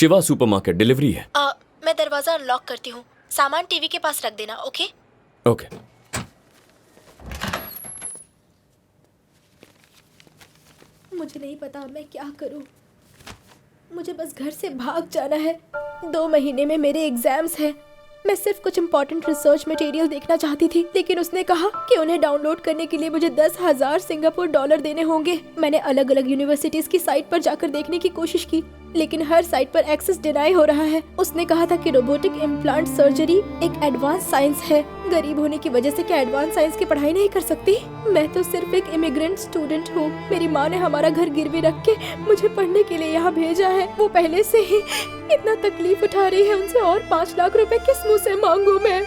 Shiva supermarket, delivery है। मैं दरवाजा अनलॉक करती हूँ, सामान टीवी के पास रख देना। Okay okay. मुझे नहीं पता मैं क्या करूँ। मुझे बस घर से भाग जाना है। 2 महीने में मेरे एग्जाम्स हैं। मैं सिर्फ कुछ इम्पोर्टेंट रिसर्च मटेरियल देखना चाहती थी, लेकिन उसने कहा कि उन्हें डाउनलोड करने के लिए मुझे 10,000 सिंगापुर डॉलर देने होंगे। मैंने अलग अलग यूनिवर्सिटीज की साइट पर जाकर देखने की कोशिश की, लेकिन हर साइट पर एक्सेस डिनाई हो रहा है। उसने कहा था कि रोबोटिक इम्प्लांट सर्जरी एक एडवांस साइंस है। गरीब होने की वजह से क्या एडवांस साइंस की पढ़ाई नहीं कर सकती? मैं तो सिर्फ एक इमिग्रेंट स्टूडेंट हूँ। मेरी माँ ने हमारा घर गिरवी रख के मुझे पढ़ने के लिए यहाँ भेजा है। वो पहले से ही इतना तकलीफ उठा रही है, उनसे और 5 लाख रुपए किस मुँह से मांगू मैं?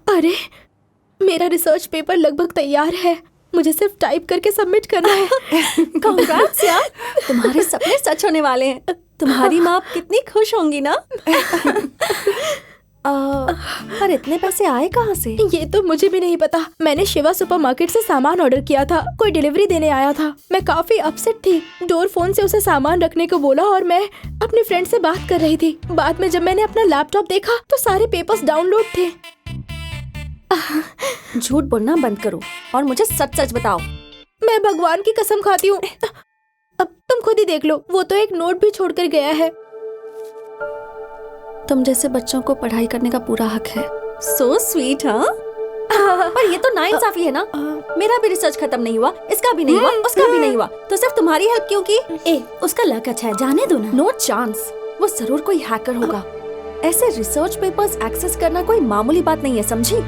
अरे मेरा रिसर्च पेपर लगभग तैयार है। मुझे सिर्फ टाइप करके सबमिट करना है। कांग्रेट्स यार, तुम्हारे सपने सच होने वाले हैं। तुम्हारी माँ कितनी खुश होंगी ना। पर इतने पैसे आए कहाँ से? ये तो मुझे भी नहीं पता। मैंने शिवा सुपरमार्केट से सामान ऑर्डर किया था, कोई डिलीवरी देने आया था। मैं काफी अपसेट थी। डोर फोन से उसे सामान रखने को बोला और मैं अपने फ्रेंड से बात कर रही थी। बाद में जब मैंने अपना लैपटॉप देखा तो सारे पेपर्स डाउनलोड थे। झूठ बोलना बंद करो और मुझे सच सच बताओ। मैं भगवान की कसम खाती हूँ। अब तुम खुद ही देख लो, वो तो एक नोट भी छोड़कर गया है। तुम जैसे बच्चों को पढ़ाई करने का पूरा हक है। So sweet. हाँ पर ये तो नाइंसाफी है ना। मेरा भी रिसर्च खत्म नहीं हुआ, इसका भी नहीं हुआ, उसका भी नहीं हुआ, तो सिर्फ तुम्हारी हेल्प क्यों की? उसका लक अच्छा है, जाने दो ना। नो चांस, वो जरूर कोई हैकर होगा। ऐसे रिसर्च पेपर्स एक्सेस करना कोई मामूली बात नहीं है, समझी?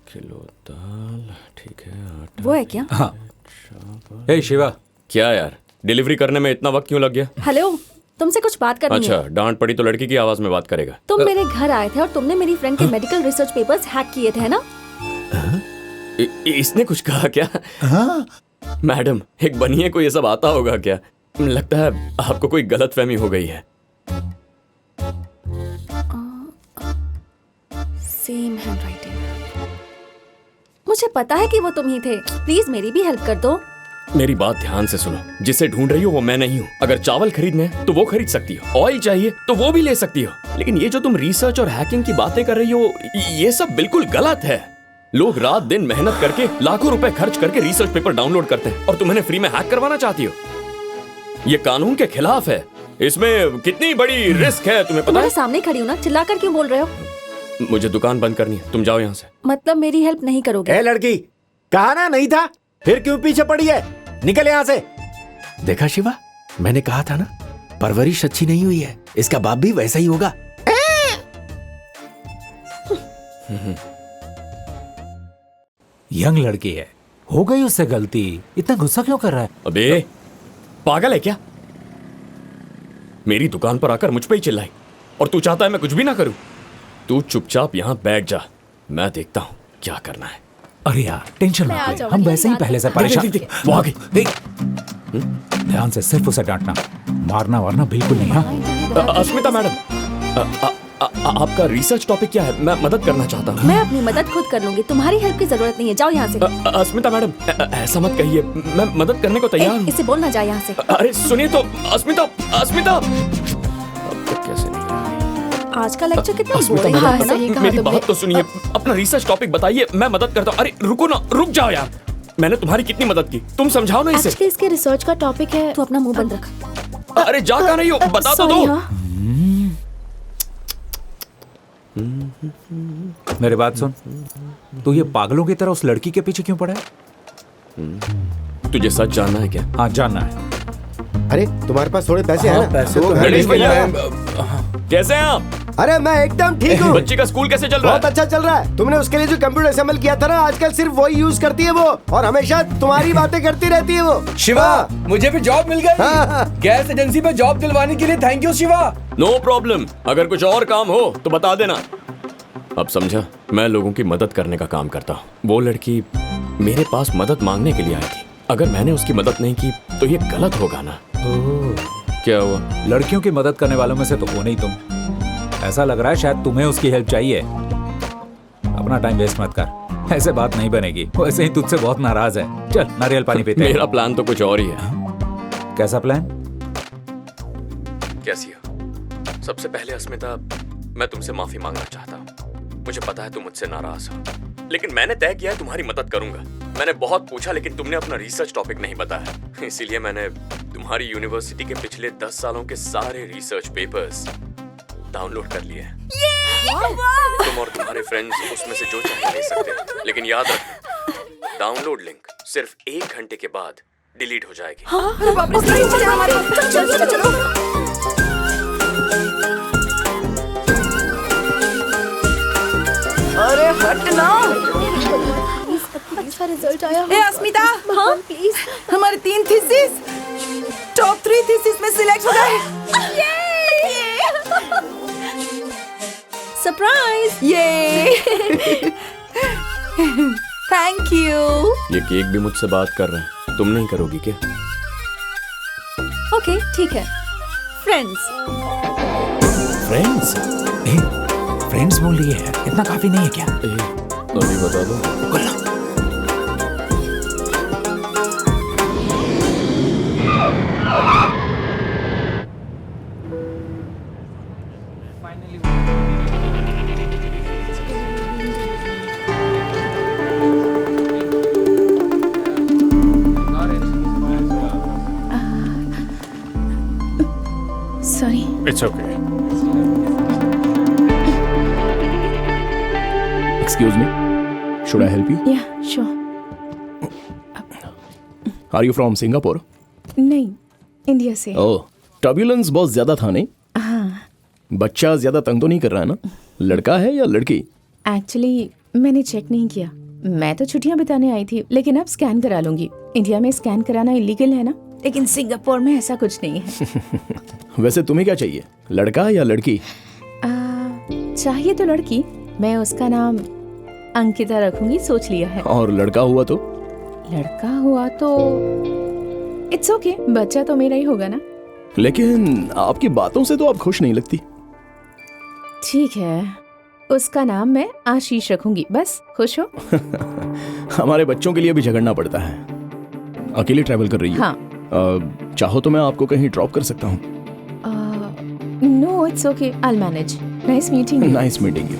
किलो दाल, ठीक है। आटा, वो है क्या? हाँ। हे शिवा, क्या यार, डिलीवरी करने में इतना वक्त क्यों लग गया? हेलो, तुमसे कुछ बात करनी अच्छा, है। डांट पड़ी तो लड़की की आवाज में बात करेगा। तुम मेरे घर आए थे और तुमने मेरी फ्रेंड के मेडिकल रिसर्च पेपर्स हैक किए थे ना? इसने कुछ कहा क्या? हाँ? मैडम, एक बनिए को ये सब आता होगा क्या? लगता है आपको कोई गलतफहमी हो गई है। Same handwriting. मुझे पता है कि वो तुम ही थे। प्लीज मेरी भी हेल्प कर दो। मेरी बात ध्यान से सुनो। जिसे ढूंढ रही हो वो मैं नहीं हूँ। अगर चावल खरीदने हैं तो वो खरीद सकती हो, ऑयल चाहिए तो वो भी ले सकती हो, लेकिन ये जो तुम रिसर्च और हैकिंग की बातें कर रही हो, ये सब बिल्कुल गलत है। लोग रात दिन मेहनत करके लाखों रुपए खर्च करके रिसर्च पेपर डाउनलोड करते हैं और तुम इन्हें फ्री में हैक करवाना चाहती हो। ये कानून के खिलाफ है। इसमें कितनी बड़ी रिस्क है तुम्हें पता तुम्हारे है? सामने खड़ी हूँ ना, चिल्लाकर क्यों बोल रहे हो? मुझे दुकान बंद करनी है, तुम जाओ यहाँ से। मतलब मेरी हेल्प नहीं करोगे? ए लड़की, कहा ना नहीं था, फिर क्यों पीछे पड़ी है? निकल यहाँ से। देखा शिवा, मैंने कहा था ना, परवरिश अच्छी नहीं हुई है। इसका बाप भी वैसा ही होगा। यंग लड़की है, हो गई उससे गलती, इतना गुस्सा क्यों कर रहा है? अबे पागल है क्या? मेरी दुकान पर आकर मुझ पे ही चिल्लाई और तू चाहता है मैं कुछ भी ना करूं? तू चुपचाप यहाँ बैठ जा, मैं देखता हूँ क्या करना है। अरे यार टेंशन मैं आ मत ले, जाऊंगी, हम वैसे ही पहले से परेशान। वो आ गई। देख, ध्यान से सिर्फ उसे डांटना, मारना वारना बिल्कुल नहीं। हाँ अस्मिता मैडम, आपका रिसर्च टॉपिक क्या है? मैं मदद करना चाहता हूँ। मैं अपनी मदद खुद कर लूंगी, तुम्हारी हेल्प की जरूरत नहीं है। जाओ यहाँ से। अस्मिता मैडम, ऐसा मत कहिए, मैं मदद करने को तैयार हूँ। इसे बोलना जाए यहाँ से। अरे सुनिए तो, अस्मिता, अस्मिता। अब तक कैसे नहीं? आज का लेक्चर कितना अस्मिता बोरिंग मैडम, है। सही कहा मेरी तुमने। बात तो सुनिए, अपना रिसर्च टॉपिक बताइए, मैं मदद करता हूँ। अरे रुको ना, रुक जाओ यार, मैंने तुम्हारी कितनी मदद की, तुम समझाओ ना इसे। एक्चुअली इसके रिसर्च का टॉपिक है। तू अपना मुंह बंद रख। अरे जा कहाँ रही हो, बता तो दो। मेरी बात सुन, तू ये पागलों की तरह उस लड़की के पीछे क्यों पड़ा है? तुझे सच जानना है क्या? हाँ जानना है। अरे तुम्हारे पास थोड़े पैसे हैं ना? पैसे तो तो घर गणेश भेज भैया, देना। कैसे हैं आप? अरे मैं एकदम ठीक हूँ। बच्ची का स्कूल कैसे चल रहा बहुत है? अच्छा चल रहा है। तुमने उसके लिए जो कंप्यूटर असेंबल किया था ना, आजकल सिर्फ वही यूज करती है वो, और हमेशा तुम्हारी बातें करती रहती है वो। शिवा, मुझे भी जॉब मिल गई। हाँ। गैस एजेंसी पे जॉब दिलवाने के लिए thank you Shiva. No problem, अगर कुछ और काम हो तो बता देना। अब समझा, मैं लोगों की मदद करने का काम करता हूँ। वो लड़की मेरे पास मदद मांगने के लिए आई थी। अगर मैंने उसकी मदद नहीं की तो ये गलत होगा ना। क्या हुआ? लड़कियों की मदद करने वालों में से तो हो नहीं तुम। ऐसा लग रहा है शायद तुम्हें उसकी हेल्प चाहिए। अपना टाइम वेस्ट मत कर, ऐसे बात नहीं बनेगी। वैसे ही तुझसे बहुत नाराज है। चल नारियल पानी पीते हैं। मेरा प्लान तो कुछ और ही है। कैसा प्लान? कैसी हो? सबसे पहले अस्मिता, मैं तुमसे माफी मांगना चाहता हूँ। मुझे पता है तुम मुझसे नाराज हो, लेकिन मैंने तय किया है तुम्हारी मदद करूंगा। मैंने बहुत पूछा लेकिन तुमने अपना रिसर्च टॉपिक नहीं बताया, इसीलिए मैंने तुम्हारी यूनिवर्सिटी के पिछले 10 सालों के सारे रिसर्च पेपर्स डाउनलोड कर लिए हैं। तुम और तुम्हारे फ्रेंड्स उसमें से जो चाहे ले सकते हैं, लेकिन याद रखना, डाउनलोड लिंक सिर्फ 1 घंटे के बाद डिलीट हो जाएगी। अरे हट ना। अच्छा रिजल्ट आया ए अस्मिता, हाँ प्लीज। हमारे 3 थीसिस टॉप 3 थीसिस में सिलेक्ट हो गए। सरप्राइज! ये थैंक यू। ये केक भी मुझसे बात कर रहा है, तुम नहीं करोगी क्या? ओके ठीक है। फ्रेंड्स। फ्रेंड्स? फ्रेंड्स बोल रही है, इतना काफी नहीं है क्या? अभी बता दो। Sorry. It's okay. Excuse me. Should I help you? या sure. Are you from Singapore? नहीं, इंडिया से। Oh, turbulence बहुत ज्यादा था नहीं? हाँ। बच्चा ज्यादा तंग तो नहीं कर रहा है ना? लड़का है या लड़की? एक्चुअली मैंने चेक नहीं किया। मैं तो छुट्टियां बिताने आई थी, लेकिन अब स्कैन करा लूंगी। इंडिया में स्कैन कराना इलीगल है ना, लेकिन सिंगापुर में ऐसा कुछ नहीं है। वैसे तुम्हें क्या चाहिए, लड़का या लड़की? चाहिए तो लड़की। मैं उसका नाम अंकिता रखूंगी, सोच लिया है। और लड़का हुआ तो? लड़का हुआ तो इट्स ओके, बच्चा तो मेरा ही होगा ना। लेकिन आपकी बातों से तो आप खुश नहीं लगती। ठीक है, उसका नाम मैं आशीष रखूंगी, बस खुश हो। हमारे बच्चों के लिए भी झगड़ना पड़ता है। अकेले ट्रैवल कर रही हो? हाँ। चाहो तो मैं आपको कहीं ड्रॉप कर सकता हूँ। No it's okay, I will manage. Nice meeting you. Nice meeting you.